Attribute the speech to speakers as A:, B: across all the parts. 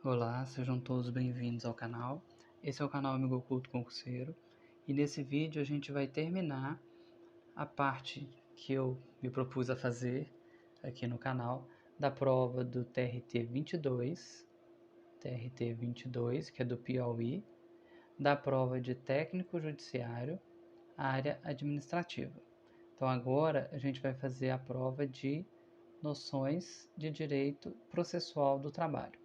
A: Olá, sejam todos bem-vindos ao canal. Esse é o canal Amigo Oculto Concurseiro e nesse vídeo a gente vai terminar a parte que eu me propus a fazer aqui no canal da prova do TRT 22, que é do Piauí, da prova de técnico judiciário, área administrativa. Então agora a gente vai fazer a prova de noções de direito processual do trabalho.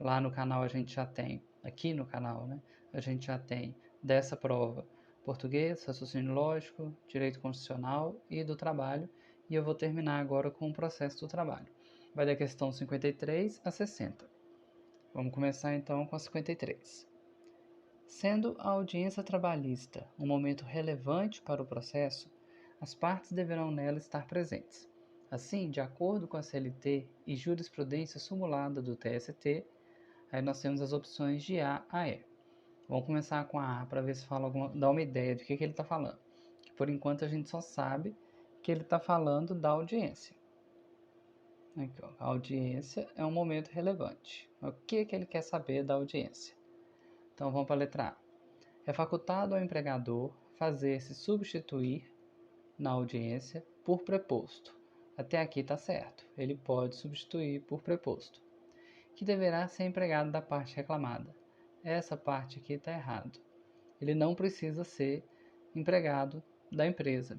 A: Lá no canal a gente já tem, aqui no canal, né? A gente já tem dessa prova português, raciocínio lógico, direito constitucional e do trabalho. E eu vou terminar agora com o processo do trabalho. Vai da questão 53 a 60. Vamos começar então com a 53. Sendo a audiência trabalhista um momento relevante para o processo, as partes deverão nela estar presentes. Assim, de acordo com a CLT e jurisprudência simulada do TST, aí nós temos as opções de A a E. Vamos começar com a A para ver se dá uma ideia de que ele está falando. Que por enquanto a gente só sabe que ele está falando da audiência. Aqui, ó, a audiência é um momento relevante. O que ele quer saber da audiência? Então vamos para a letra A. É facultado ao empregador fazer-se substituir na audiência por preposto. Até aqui está certo. Ele pode substituir por preposto. Que deverá ser empregado da parte reclamada. Essa parte aqui está errado. Ele não precisa ser empregado da empresa.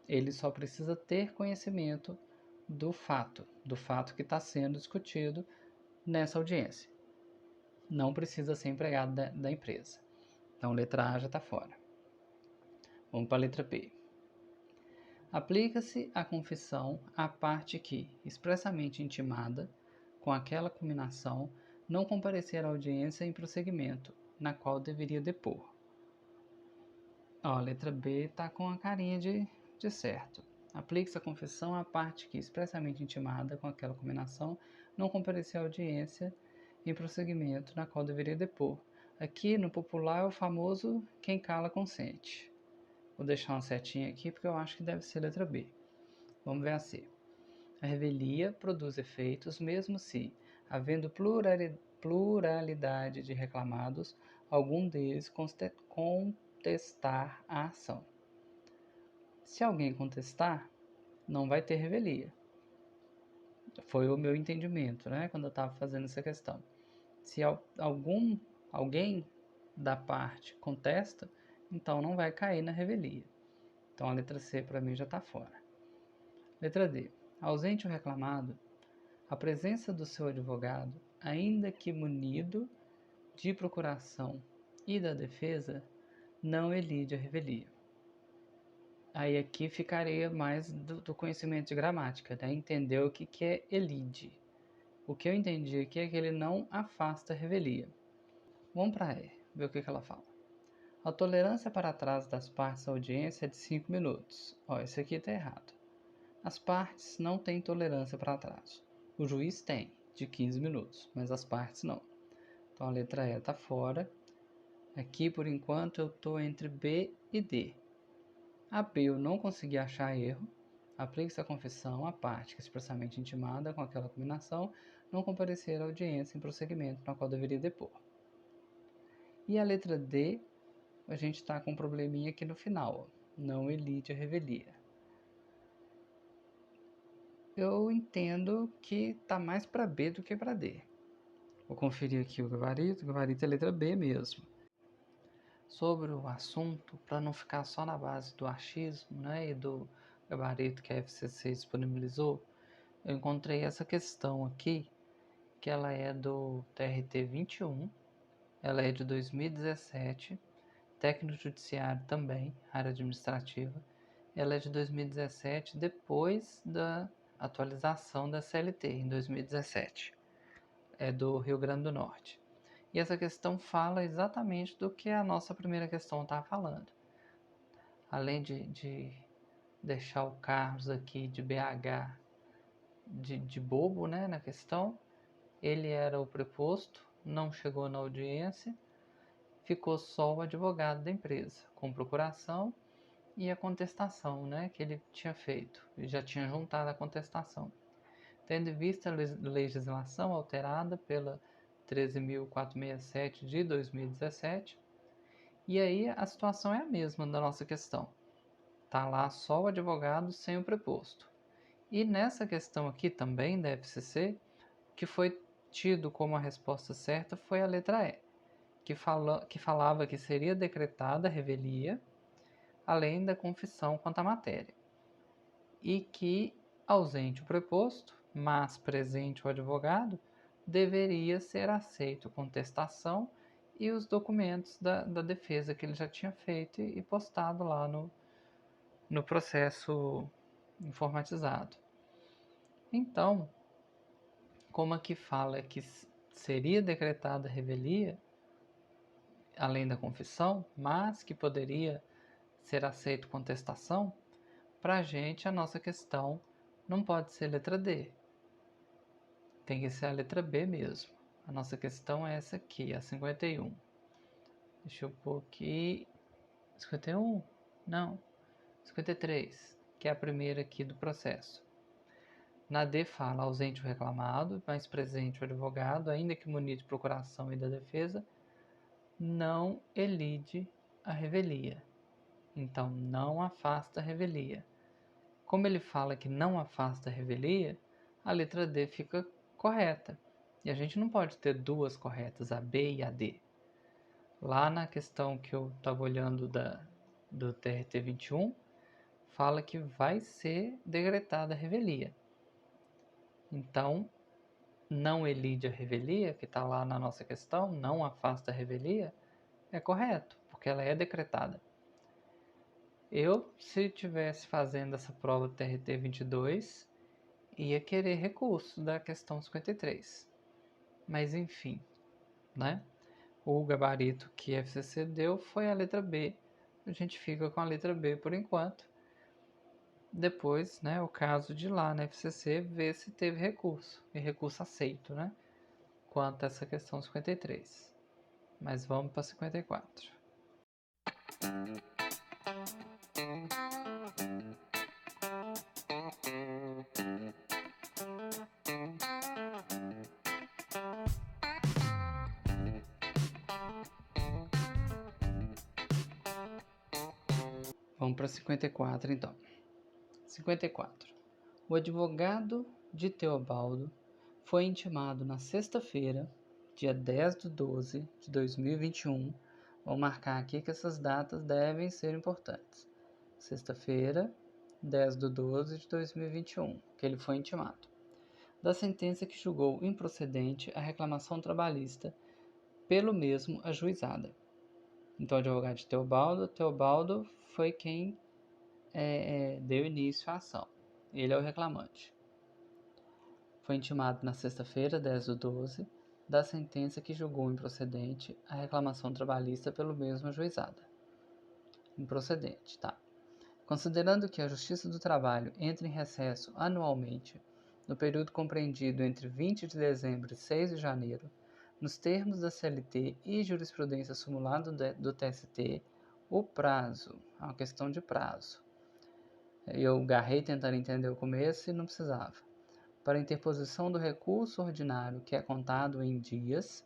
A: Ele só precisa ter conhecimento do fato que está sendo discutido nessa audiência. Não precisa ser empregado da empresa. Então, letra A já está fora. Vamos para a letra B. Aplica-se a confissão à parte que, expressamente intimada, com aquela combinação, não comparecer à audiência em prosseguimento, na qual deveria depor. Ó, a letra B está com a carinha de certo. Aplique-se a confissão à parte que, expressamente intimada com aquela combinação, não comparecer à audiência em prosseguimento, na qual deveria depor. Aqui no popular é o famoso quem cala consente. Vou deixar uma setinha aqui porque eu acho que deve ser a letra B. Vamos ver a C. A revelia produz efeitos mesmo se, havendo pluralidade de reclamados, algum deles contestar a ação. Se alguém contestar, não vai ter revelia. Foi o meu entendimento, né, quando eu estava fazendo essa questão. Se alguém da parte contesta, então não vai cair na revelia. Então a letra C para mim já está fora. Letra D. Ausente o reclamado, a presença do seu advogado, ainda que munido de procuração e da defesa, não elide a revelia. Aí aqui ficaria mais do conhecimento de gramática, né? Entender o que é elide. O que eu entendi aqui é que ele não afasta a revelia. Vamos para E, ver o que ela fala. A tolerância para atraso das partes à audiência é de 5 minutos. Ó, esse aqui está errado. As partes não têm tolerância para atraso. O juiz tem, de 15 minutos, mas as partes não. Então a letra E está fora. Aqui, por enquanto, eu estou entre B e D. A B eu não consegui achar erro. Aplique-se a confissão à parte que expressamente intimada com aquela combinação não comparecer à audiência em prosseguimento na qual deveria depor. E a letra D, a gente está com um probleminha aqui no final. Ó. Não elide a revelia. Eu entendo que está mais para B do que para D. Vou conferir aqui o gabarito é a letra B mesmo. Sobre o assunto, para não ficar só na base do achismo, né, e do gabarito que a FCC disponibilizou, eu encontrei essa questão aqui, que ela é do TRT 21, ela é de 2017, técnico judiciário também, área administrativa, ela é de 2017, depois da atualização da CLT, em 2017, é do Rio Grande do Norte. E essa questão fala exatamente do que a nossa primeira questão está falando. Além de deixar o Carlos aqui de BH de bobo, né, na questão, ele era o preposto, não chegou na audiência, ficou só o advogado da empresa, com procuração e a contestação, né, que ele tinha feito, ele já tinha juntado a contestação. Tendo em vista a legislação alterada pela 13.467 de 2017. E aí a situação é a mesma da nossa questão. Tá lá só o advogado sem o preposto. E nessa questão aqui também da FCC, que foi tido como a resposta certa foi a letra E, que falava que seria decretada a revelia, além da confissão quanto à matéria. E que, ausente o preposto, mas presente o advogado, deveria ser aceito contestação e os documentos da defesa que ele já tinha feito e postado lá no processo informatizado. Então, como aqui fala que seria decretada a revelia, além da confissão, mas que poderia ser aceito contestação, para a gente a nossa questão não pode ser letra D. Tem que ser a letra B mesmo. A nossa questão é essa aqui, a 51. Deixa eu pôr aqui. 51? Não. 53, que é a primeira aqui do processo. Na D fala ausente o reclamado, mas presente o advogado, ainda que munido de procuração e da defesa, não elide a revelia. Então, não afasta a revelia. Como ele fala que não afasta a revelia, a letra D fica correta. E a gente não pode ter duas corretas, a B e a D. Lá na questão que eu estava olhando do TRT 21, fala que vai ser decretada a revelia. Então, não elide a revelia, que está lá na nossa questão, não afasta a revelia, é correto, porque ela é decretada. Eu, se estivesse fazendo essa prova do TRT 22, ia querer recurso da questão 53. Mas enfim, né? O gabarito que a FCC deu foi a letra B. A gente fica com a letra B por enquanto. Depois, né, o caso de lá na FCC, ver se teve recurso. E recurso aceito, né? Quanto a essa questão 53. Mas vamos para 54. Vamos para 54 então. 54. O advogado de Teobaldo foi intimado na sexta-feira, dia 10/12 de 2021. Vou marcar aqui que essas datas devem ser importantes. Sexta-feira, 10/12 de 2021, que ele foi intimado. Da sentença que julgou improcedente a reclamação trabalhista pelo mesmo ajuizada. Então, o advogado de Teobaldo foi quem deu início à ação. Ele é o reclamante. Foi intimado na sexta-feira, 10/12, da sentença que julgou improcedente a reclamação trabalhista pelo mesmo ajuizada. Improcedente, tá. Considerando que a Justiça do Trabalho entra em recesso anualmente, no período compreendido entre 20 de dezembro e 6 de janeiro, nos termos da CLT e jurisprudência simulada do TST, o prazo, é uma questão de prazo. Eu garrei tentando entender o começo e não precisava. Para interposição do recurso ordinário, que é contado em dias.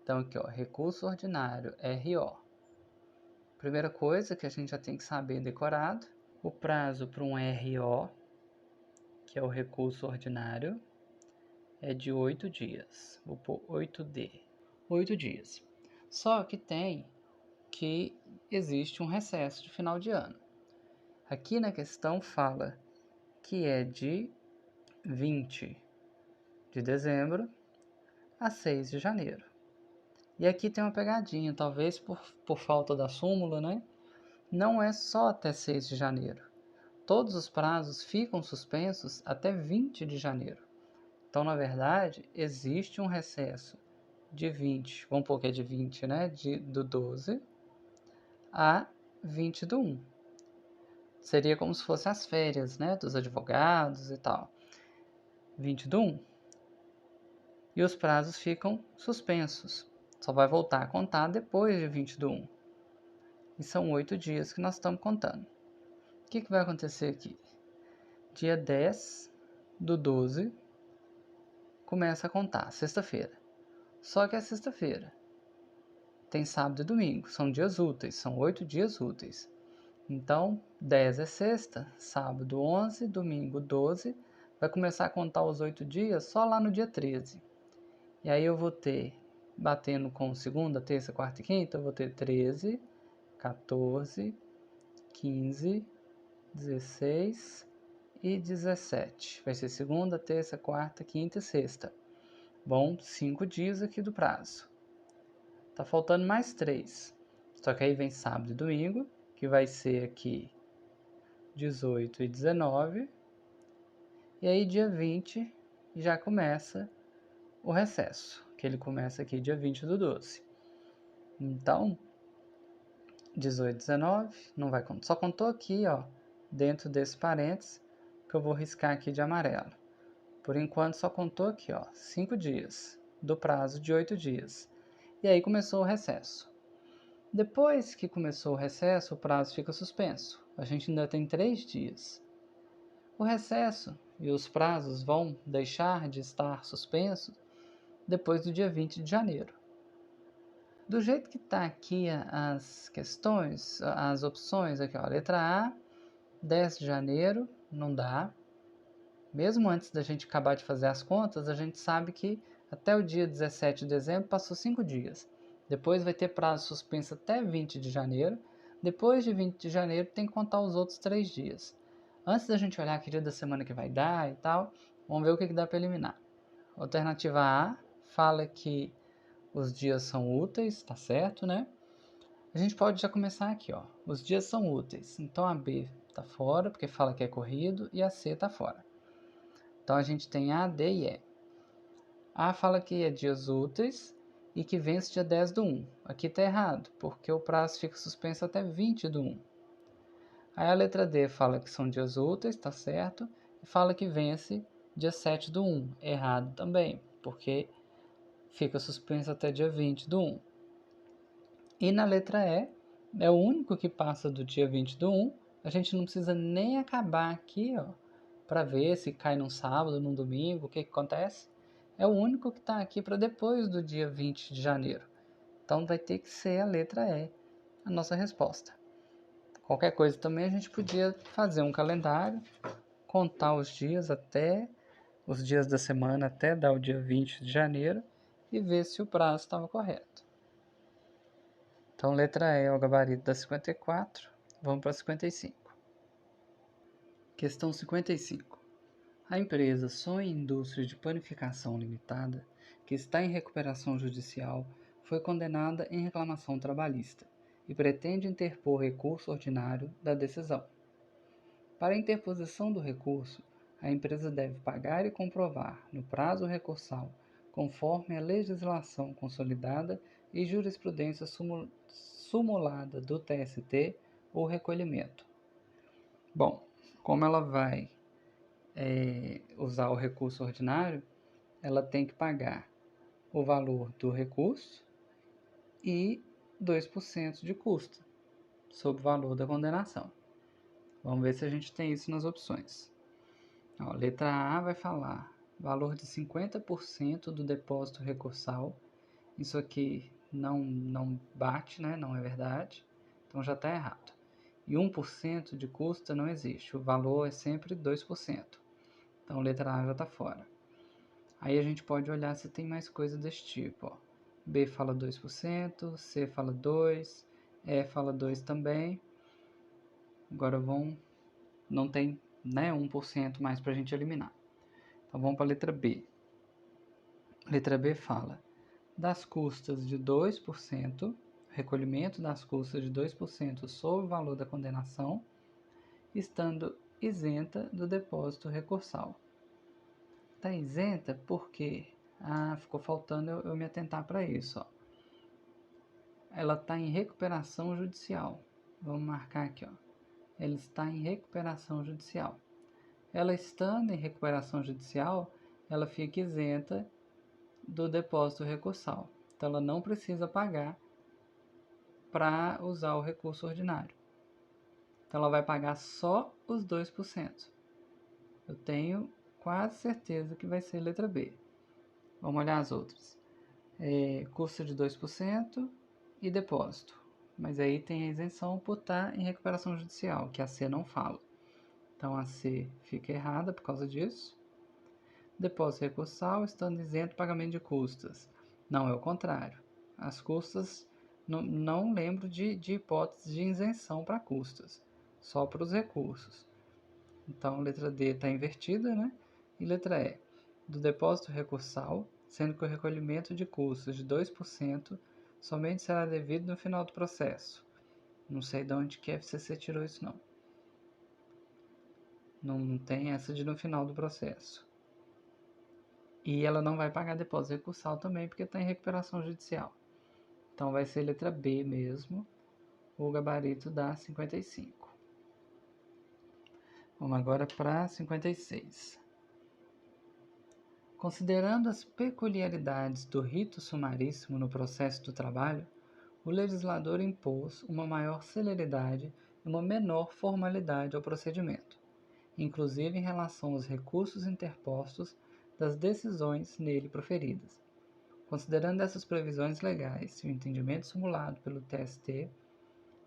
A: Então aqui, ó, recurso ordinário, RO. Primeira coisa que a gente já tem que saber decorado, o prazo para um RO, que é o recurso ordinário, é de 8 dias. Vou pôr 8D. 8 dias. Só que tem que existe um recesso de final de ano. Aqui na questão fala que é de 20 de dezembro a 6 de janeiro. E aqui tem uma pegadinha, talvez por falta da súmula, né? Não é só até 6 de janeiro. Todos os prazos ficam suspensos até 20 de janeiro. Então, na verdade, existe um recesso de 20, vamos pôr que é de 20, né? Do 12 a 20 do 1. Seria como se fossem as férias, né? Dos advogados e tal. 20 do 1. E os prazos ficam suspensos. Só vai voltar a contar depois de 20 do 1. E são 8 dias que nós estamos contando. O que vai acontecer aqui? Dia 10/12 começa a contar, sexta-feira. só que é sexta-feira. Tem sábado e domingo, são dias úteis, são 8 dias úteis. Então, 10 é sexta, sábado 11, domingo 12, vai começar a contar os 8 dias só lá no dia 13. E aí eu vou ter, batendo com segunda, terça, quarta e quinta, eu vou ter 13, 14, 15, 16 e 17. Vai ser segunda, terça, quarta, quinta e sexta. Bom, 5 dias aqui do prazo. Tá faltando mais 3. Só que aí vem sábado e domingo, que vai ser aqui 18 e 19. E aí dia 20 já começa o recesso, que ele começa aqui dia 20 do 12. Então, 18, 19, não vai contar. Só contou aqui, ó, dentro desse parênteses, que eu vou riscar aqui de amarelo. Por enquanto só contou aqui, ó, 5 dias, do prazo de 8 dias. E aí começou o recesso. Depois que começou o recesso, o prazo fica suspenso. A gente ainda tem 3 dias. O recesso e os prazos vão deixar de estar suspensos depois do dia 20 de janeiro. Do jeito que está aqui as questões, as opções, aqui, ó, letra A, 10 de janeiro, não dá. Mesmo antes da gente acabar de fazer as contas, a gente sabe que até o dia 17 de dezembro passou 5 dias. Depois vai ter prazo suspenso até 20 de janeiro. Depois de 20 de janeiro tem que contar os outros 3 dias. Antes da gente olhar que dia da semana que vai dar e tal, vamos ver o que dá para eliminar. Alternativa A fala que os dias são úteis, tá certo, né? A gente pode já começar aqui, ó. Os dias são úteis. Então a B tá fora, porque fala que é corrido, e a C tá fora. Então a gente tem A, D e E. A fala que é dias úteis e que vence dia 10 do 1. Aqui tá errado, porque o prazo fica suspenso até 20 do 1. Aí a letra D fala que são dias úteis, tá certo, e fala que vence dia 7 do 1. Errado também, porque fica suspenso até dia 20 do 1. E na letra E, é o único que passa do dia 20 do 1. A gente não precisa nem acabar aqui, ó, para ver se cai num sábado, num domingo, o que acontece. É o único que está aqui para depois do dia 20 de janeiro. Então vai ter que ser a letra E, a nossa resposta. Qualquer coisa também a gente podia fazer um calendário, contar os dias da semana até dar o dia 20 de janeiro e ver se o prazo estava correto. Então, letra E é o gabarito da 54. Vamos para a 55. Questão 55. A empresa Sonha Indústria de Panificação Limitada, que está em recuperação judicial, foi condenada em reclamação trabalhista e pretende interpor recurso ordinário da decisão. Para a interposição do recurso, a empresa deve pagar e comprovar, no prazo recursal, conforme a legislação consolidada e jurisprudência sumulada do TST, o recolhimento. Bom, como ela vai usar o recurso ordinário, ela tem que pagar o valor do recurso e 2% de custo sobre o valor da condenação. Vamos ver se a gente tem isso nas opções. Ó, letra A vai falar valor de 50% do depósito recursal. Isso aqui não bate, né? Não é verdade. Então já está errado. E 1% de custo não existe. O valor é sempre 2%. Então letra A já está fora. Aí a gente pode olhar se tem mais coisa desse tipo. Ó. B fala 2%, C fala 2%, E fala 2% também. Agora não tem, né, 1% mais para a gente eliminar. Então vamos para a letra B. Letra B fala das custas de 2%, recolhimento das custas de 2% sobre o valor da condenação, estando isenta do depósito recursal. Está isenta porque ficou faltando eu me atentar para isso. Ó. Ela está em recuperação judicial. Vamos marcar aqui. Ó. Ela está em recuperação judicial. Ela estando em recuperação judicial, ela fica isenta do depósito recursal. Então, ela não precisa pagar para usar o recurso ordinário. Então, ela vai pagar só os 2%. tenho quase certeza que vai ser letra B. Vamos olhar as outras. custo de 2% e depósito. Mas aí tem a isenção por estar em recuperação judicial, que a C não fala. Então a C fica errada por causa disso. Depósito recursal estando isento do pagamento de custas. Não, é o contrário. As custas, não lembro de hipótese de isenção para custas, só para os recursos. Então, letra D está invertida, né? E letra E, do depósito recursal, sendo que o recolhimento de custos de 2% somente será devido no final do processo. Não sei de onde que a FCC tirou isso, não. Não tem essa de no final do processo. E ela não vai pagar depósito recursal também, porque está em recuperação judicial. Então vai ser letra B mesmo, o gabarito dá 55. Vamos agora para 56. Considerando as peculiaridades do rito sumaríssimo no processo do trabalho, o legislador impôs uma maior celeridade e uma menor formalidade ao procedimento, inclusive em relação aos recursos interpostos das decisões nele proferidas. Considerando essas previsões legais e o entendimento simulado pelo TST,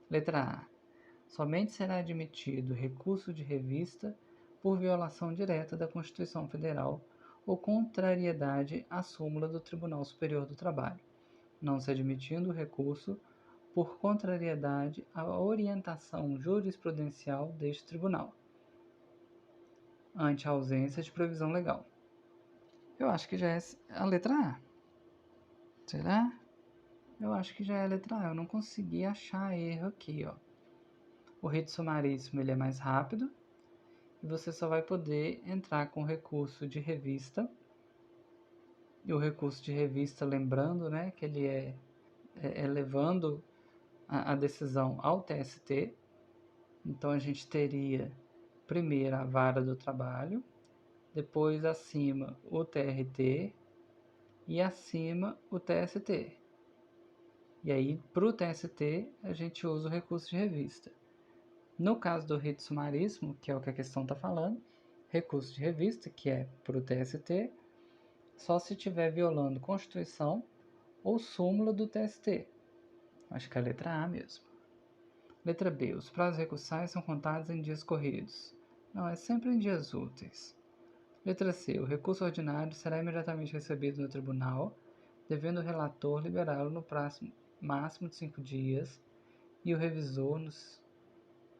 A: letra A. Somente será admitido recurso de revista por violação direta da Constituição Federal ou contrariedade à súmula do Tribunal Superior do Trabalho, não se admitindo o recurso por contrariedade à orientação jurisprudencial deste tribunal, ante a ausência de previsão legal. Eu acho que já é a letra A. Será? Eu acho que já é a letra A. Eu não consegui achar erro aqui, ó. O rito sumaríssimo ele é mais rápido e você só vai poder entrar com recurso de revista. E o recurso de revista, lembrando, né, que ele é levando a decisão ao TST. Então a gente teria primeiro a vara do trabalho, depois acima o TRT e acima o TST. E aí, para o TST, a gente usa o recurso de revista. No caso do rito sumaríssimo, que é o que a questão está falando, recurso de revista, que é para o TST, só se estiver violando Constituição ou súmula do TST. Acho que é a letra A mesmo. Letra B. Os prazos recursais são contados em dias corridos. Não, é sempre em dias úteis. Letra C. O recurso ordinário será imediatamente recebido no tribunal, devendo o relator liberá-lo no prazo máximo de 5 dias e o revisor nos...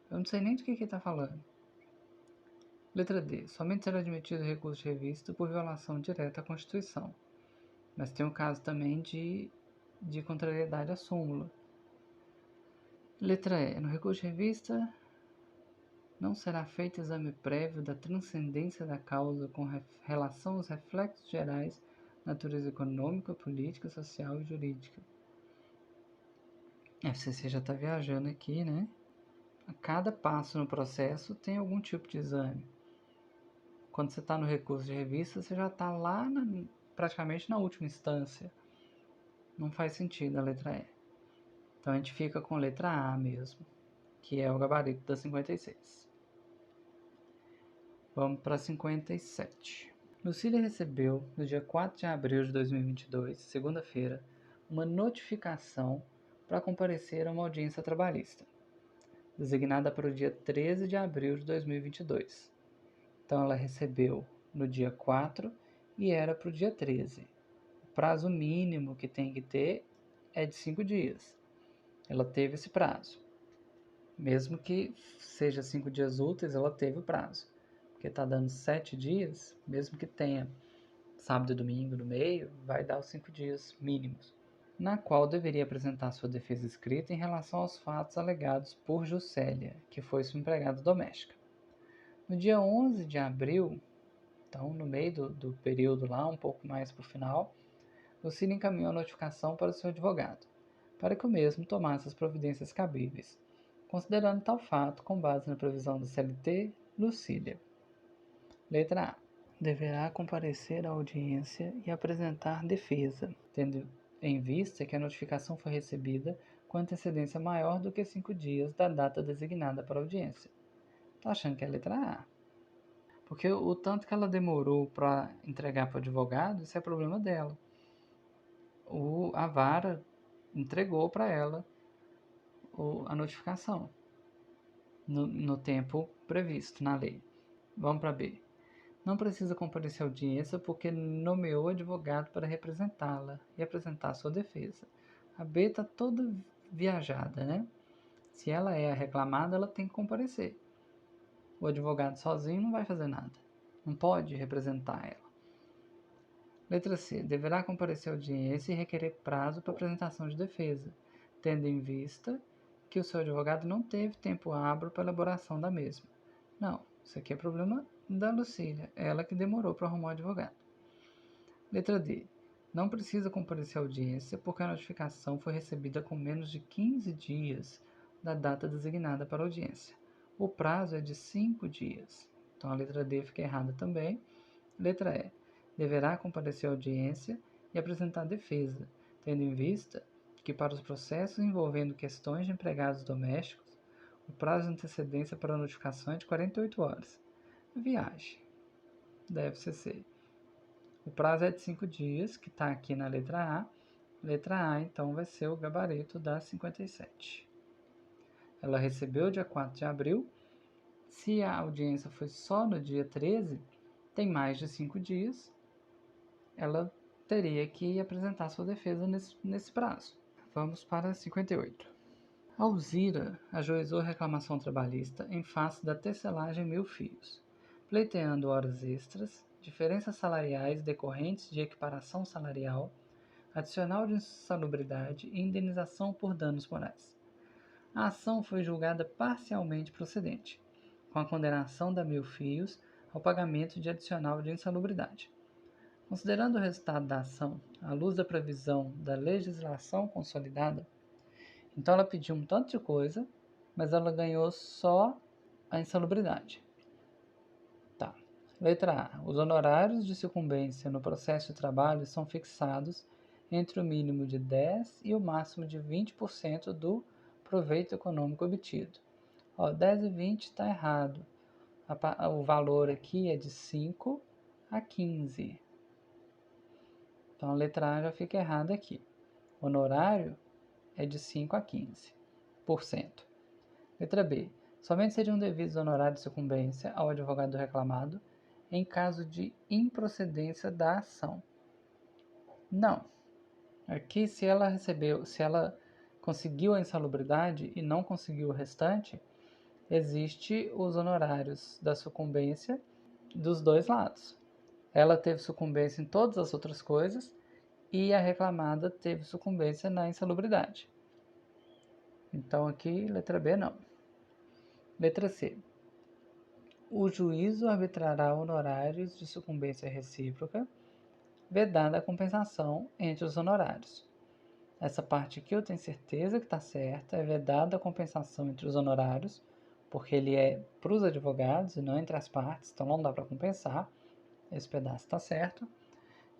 A: Eu não sei nem do que ele está falando. Letra D. Somente será admitido recurso de revista por violação direta à Constituição. Mas tem um caso também de contrariedade à súmula. Letra E. No recurso de revista não será feito exame prévio da transcendência da causa com relação aos reflexos gerais, natureza econômica, política, social e jurídica. A FCC já está viajando aqui, né? A cada passo no processo tem algum tipo de exame. Quando você está no recurso de revista, você já está lá praticamente na última instância. Não faz sentido a letra E. Então a gente fica com a letra A mesmo, que é o gabarito da 56. Vamos para 57. Lucília recebeu, no dia 4 de abril de 2022, segunda-feira, uma notificação para comparecer a uma audiência trabalhista, designada para o dia 13 de abril de 2022. Então ela recebeu no dia 4 e era para o dia 13. O prazo mínimo que tem que ter é de 5 dias. Ela teve esse prazo. Mesmo que seja 5 dias úteis, ela teve o prazo. Porque está dando 7 dias, mesmo que tenha sábado e domingo no meio, vai dar os 5 dias mínimos. Na qual deveria apresentar sua defesa escrita em relação aos fatos alegados por Juscelia, que foi sua empregada doméstica. No dia 11 de abril, então no meio do período lá, um pouco mais para o final, Lucília encaminhou a notificação para o seu advogado, para que o mesmo tomasse as providências cabíveis, considerando tal fato com base na previsão do CLT, Lucília. Letra A. Deverá comparecer à audiência e apresentar defesa, tendo em vista que a notificação foi recebida com antecedência maior do que 5 dias da data designada para a audiência. Tô achando que é a letra A. Porque o tanto que ela demorou para entregar para o advogado, isso é problema dela. a vara entregou para ela a notificação no tempo previsto na lei. Vamos para B. Não precisa comparecer à audiência porque nomeou advogado para representá-la e apresentar sua defesa. A B está toda viajada, né? Se ela é a reclamada, ela tem que comparecer. O advogado sozinho não vai fazer nada. Não pode representar ela. Letra C. Deverá comparecer à audiência e requerer prazo para apresentação de defesa, tendo em vista que o seu advogado não teve tempo hábil para a elaboração da mesma. Não, isso aqui é problema da Lucília, ela que demorou para arrumar o advogado. Letra D. Não precisa comparecer à audiência porque a notificação foi recebida com menos de 15 dias da data designada para a audiência. O prazo é de 5 dias. Então a letra D fica errada também. Letra E. Deverá comparecer à audiência e apresentar defesa, tendo em vista que para os processos envolvendo questões de empregados domésticos, o prazo de antecedência para a notificação é de 48 horas. Viagem. Deve ser C. O prazo é de 5 dias, que está aqui na letra A. Letra A, então, vai ser o gabarito da 57. Ela recebeu dia 4 de abril. Se a audiência foi só no dia 13, tem mais de 5 dias. Ela teria que apresentar sua defesa nesse prazo. Vamos para 58. A Alzira ajuizou reclamação trabalhista em face da tecelagem Mil Fios, pleiteando horas extras, diferenças salariais decorrentes de equiparação salarial, adicional de insalubridade e indenização por danos morais. A ação foi julgada parcialmente procedente, com a condenação da Mil Fios ao pagamento de adicional de insalubridade. Considerando o resultado da ação, à luz da previsão da legislação consolidada, então ela pediu um tanto de coisa, mas ela ganhou só a insalubridade. Tá. Letra A. Os honorários de sucumbência no processo de trabalho são fixados entre o mínimo de 10% e o máximo de 20% do proveito econômico obtido. 10 e 20 está errado. O valor aqui é de 5 a 15. Então a letra A já fica errada aqui. Honorário é de 5 a 15%. Letra B. Somente seriam devidos honorários de sucumbência ao advogado reclamado em caso de improcedência da ação. Não. Aqui, se ela conseguiu a insalubridade e não conseguiu o restante, existe os honorários da sucumbência dos dois lados. Ela teve sucumbência em todas as outras coisas e a reclamada teve sucumbência na insalubridade. Então aqui, letra B, não. Letra C. O juízo arbitrará honorários de sucumbência recíproca, vedada a compensação entre os honorários. Essa parte aqui eu tenho certeza que está certa, é vedada a compensação entre os honorários, porque ele é para os advogados e não entre as partes, então não dá para compensar. Esse pedaço está certo.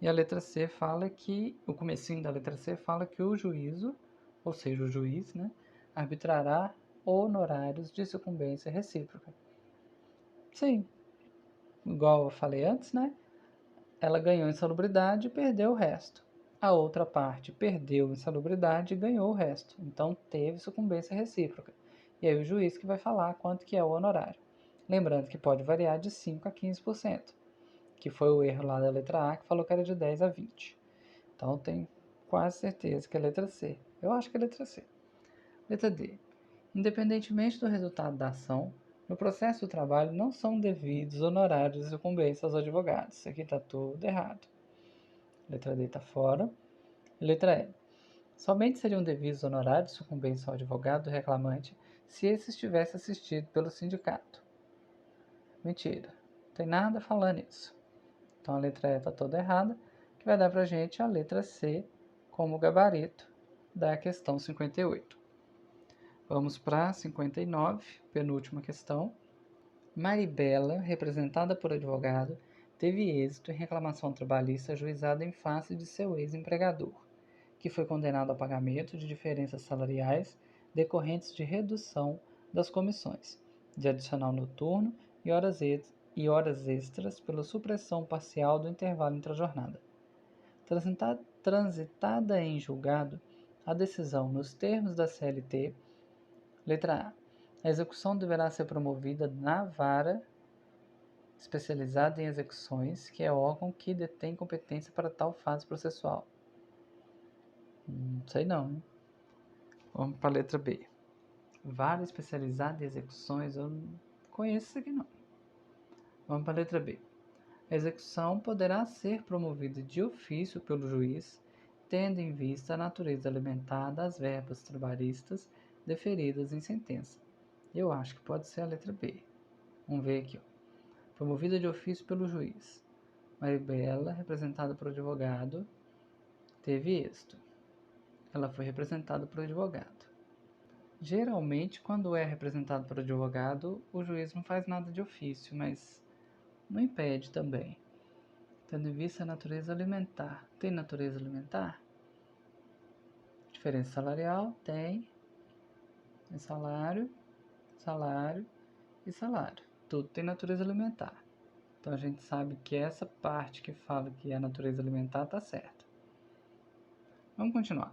A: E a letra C fala que, o comecinho da letra C fala que o juízo, ou seja, o juiz, né, arbitrará honorários de sucumbência recíproca. Sim, igual eu falei antes, né? Ela ganhou insalubridade e perdeu o resto. A outra parte perdeu insalubridade e ganhou o resto. Então teve sucumbência recíproca. E aí o juiz que vai falar quanto que é o honorário. Lembrando que pode variar de 5% a 15%, que foi o erro lá da letra A, que falou que era de 10 a 20. Então tenho quase certeza que é a letra C. Eu acho que é a letra C. Letra D. Independentemente do resultado da ação, no processo do trabalho não são devidos honorários de sucumbência aos advogados. Isso aqui está tudo errado. Letra D está fora. Letra E. Somente seriam devidos honorários de sucumbência ao advogado reclamante se esse estivesse assistido pelo sindicato. Mentira. Não tem nada falando isso. Então a letra E está toda errada, que vai dar para a gente a letra C como gabarito da questão 58. Vamos para 59, penúltima questão. Maribela, representada por advogado, teve êxito em reclamação trabalhista ajuizada em face de seu ex-empregador, que foi condenado ao pagamento de diferenças salariais decorrentes de redução das comissões, de adicional noturno e horas extras pela supressão parcial do intervalo intra-jornada. transitada em julgado a decisão nos termos da CLT. Letra A. A execução deverá ser promovida na vara especializada em execuções, que é o órgão que detém competência para tal fase processual. Não sei não, hein? Vamos para a letra B. Vara especializada em execuções, eu não conheço isso aqui não. Vamos para a letra B. A execução poderá ser promovida de ofício pelo juiz, tendo em vista a natureza alimentar das verbas trabalhistas deferidas em sentença. Eu acho que pode ser a letra B. Vamos ver aqui. Promovida de ofício pelo juiz. Maribela, representada por advogado, teve êxito. Ela foi representada por advogado. Geralmente, quando é representado por advogado, o juiz não faz nada de ofício, mas não impede também. Tendo em vista a natureza alimentar. Tem natureza alimentar? Diferença salarial? Tem. Tem salário, salário e salário. Tudo tem natureza alimentar. Então a gente sabe que essa parte que fala que é a natureza alimentar está certa. Vamos continuar.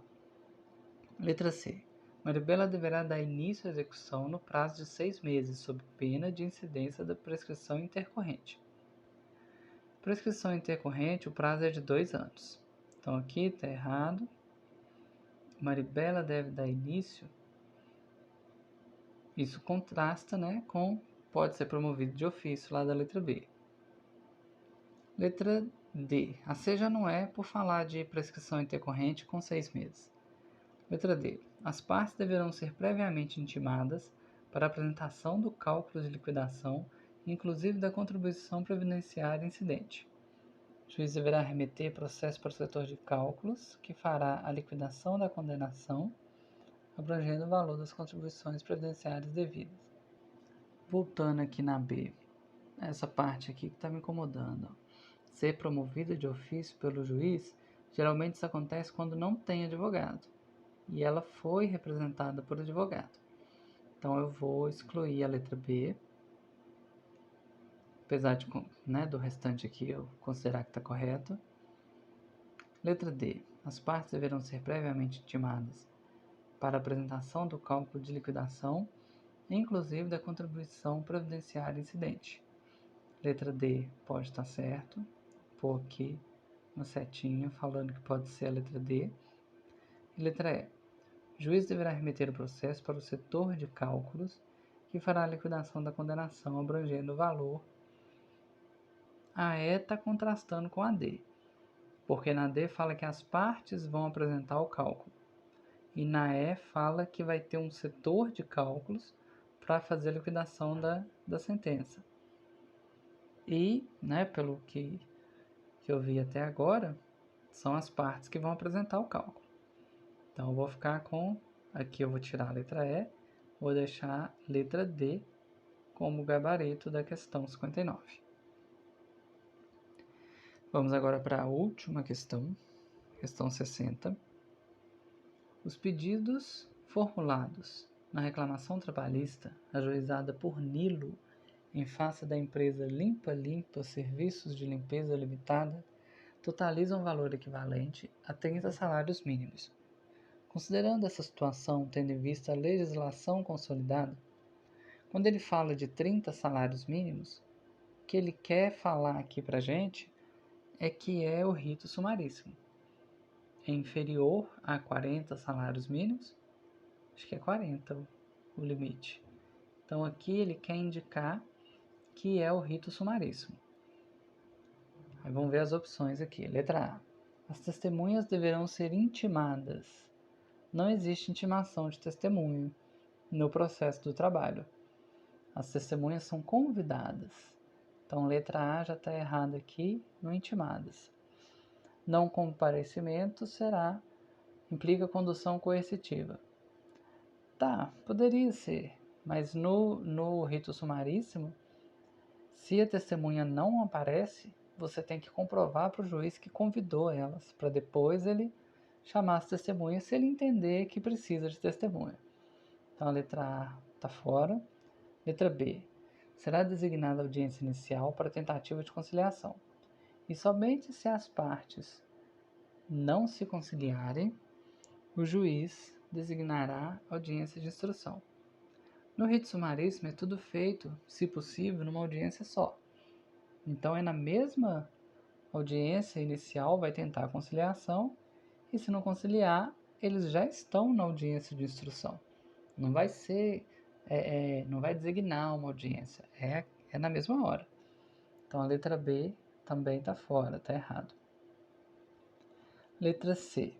A: Letra C. Maribela deverá dar início à execução no prazo de 6 meses, sob pena de incidência da prescrição intercorrente. Prescrição intercorrente, o prazo é de 2 anos. Então aqui está errado. Maribela deve dar início. Isso contrasta, né, com pode ser promovido de ofício lá da letra B. Letra D. A C já não é por falar de prescrição intercorrente com 6 meses. Letra D. As partes deverão ser previamente intimadas para a apresentação do cálculo de liquidação, inclusive da contribuição previdenciária incidente. O juiz deverá remeter processo para o setor de cálculos, que fará a liquidação da condenação, abrangendo o valor das contribuições previdenciárias devidas. Voltando aqui na B, essa parte aqui que está me incomodando. Ser promovida de ofício pelo juiz, geralmente isso acontece quando não tem advogado. E ela foi representada por advogado. Então eu vou excluir a letra B, apesar de, né, do restante aqui eu considerar que está correto. Letra D. As partes deverão ser previamente intimadas para a apresentação do cálculo de liquidação, inclusive da contribuição previdenciária incidente. Letra D pode estar certo, vou aqui uma setinha falando que pode ser a letra D. E letra E. O juiz deverá remeter o processo para o setor de cálculos, que fará a liquidação da condenação abrangendo o valor. A E está contrastando com a D, porque na D fala que as partes vão apresentar o cálculo, e na E fala que vai ter um setor de cálculos para fazer a liquidação da sentença. E, né, pelo que eu vi até agora, são as partes que vão apresentar o cálculo. Então eu vou ficar com, aqui eu vou tirar a letra E, vou deixar a letra D como gabarito da questão 59. Vamos agora para a última questão, questão 60. Os pedidos formulados na reclamação trabalhista ajuizada por Nilo em face da empresa Limpa Limpa Serviços de Limpeza Limitada totalizam valor equivalente a 30 salários mínimos. Considerando essa situação, tendo em vista a legislação consolidada, quando ele fala de 30 salários mínimos, o que ele quer falar aqui para a gente é que é o rito sumaríssimo. É inferior a 40 salários mínimos, acho que é 40 o limite. Então aqui ele quer indicar que é o rito sumaríssimo. Aí vamos ver as opções aqui. Letra A. As testemunhas deverão ser intimadas. Não existe intimação de testemunho no processo do trabalho. As testemunhas são convidadas. Então, letra A já está errada aqui no intimadas. Não comparecimento implica condução coercitiva. Tá, poderia ser, mas no rito sumaríssimo, se a testemunha não aparece, você tem que comprovar para o juiz que convidou elas, para depois ele chamar as testemunhas se ele entender que precisa de testemunha. Então a letra A está fora. Letra B. Será designada audiência inicial para tentativa de conciliação. E somente se as partes não se conciliarem, o juiz designará audiência de instrução. No rito sumaríssimo é tudo feito, se possível, numa audiência só. Então é na mesma audiência inicial, vai tentar a conciliação, e se não conciliar, eles já estão na audiência de instrução. Não vai ser, não vai designar uma audiência, é na mesma hora. Então a letra B também está fora, está errado. Letra C.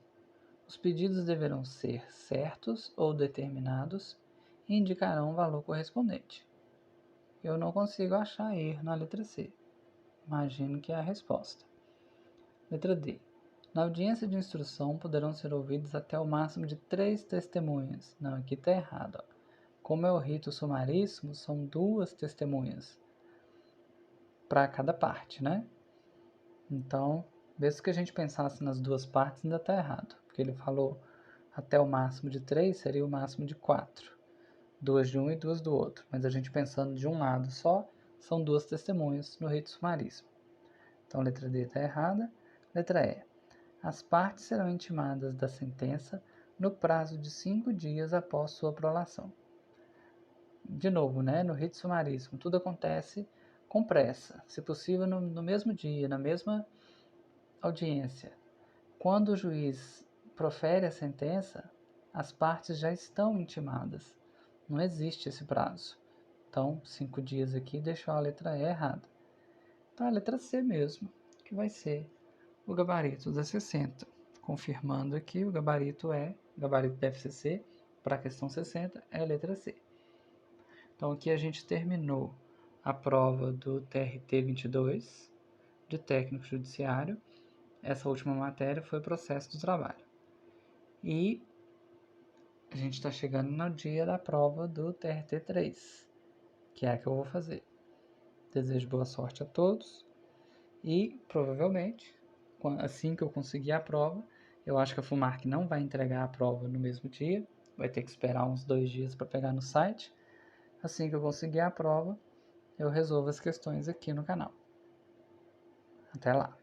A: Os pedidos deverão ser certos ou determinados e indicarão o valor correspondente. Eu não consigo achar erro na letra C. Imagino que é a resposta. Letra D. Na audiência de instrução poderão ser ouvidos até o máximo de 3 testemunhas. Não, aqui está errado. Ó. Como é o rito sumaríssimo, são 2 testemunhas para cada parte, né? Então, mesmo que a gente pensasse nas 2 partes, ainda está errado. Porque ele falou até o máximo de 3, seria o máximo de 4. 2 de um e 2 do outro. Mas a gente pensando de um lado só, são 2 testemunhas no rito sumaríssimo. Então, letra D está errada. Letra E. As partes serão intimadas da sentença no prazo de 5 dias após sua prolação. De novo, né, no rito sumaríssimo, tudo acontece com pressa, se possível no mesmo dia, na mesma audiência. Quando o juiz profere a sentença, as partes já estão intimadas. Não existe esse prazo. Então, 5 dias aqui deixou a letra E errada. Então, a letra C mesmo, que vai ser o gabarito da 60. Confirmando aqui, o gabarito da FCC, para a questão 60, é a letra C. Então, aqui a gente terminou a prova do TRT 22, de técnico judiciário. Essa última matéria foi processo do trabalho. E a gente está chegando no dia da prova do TRT 3, que é a que eu vou fazer. Desejo boa sorte a todos e, provavelmente, assim que eu conseguir a prova, eu acho que a FUMARC não vai entregar a prova no mesmo dia, vai ter que esperar uns 2 dias para pegar no site. Assim que eu conseguir a prova, eu resolvo as questões aqui no canal. Até lá!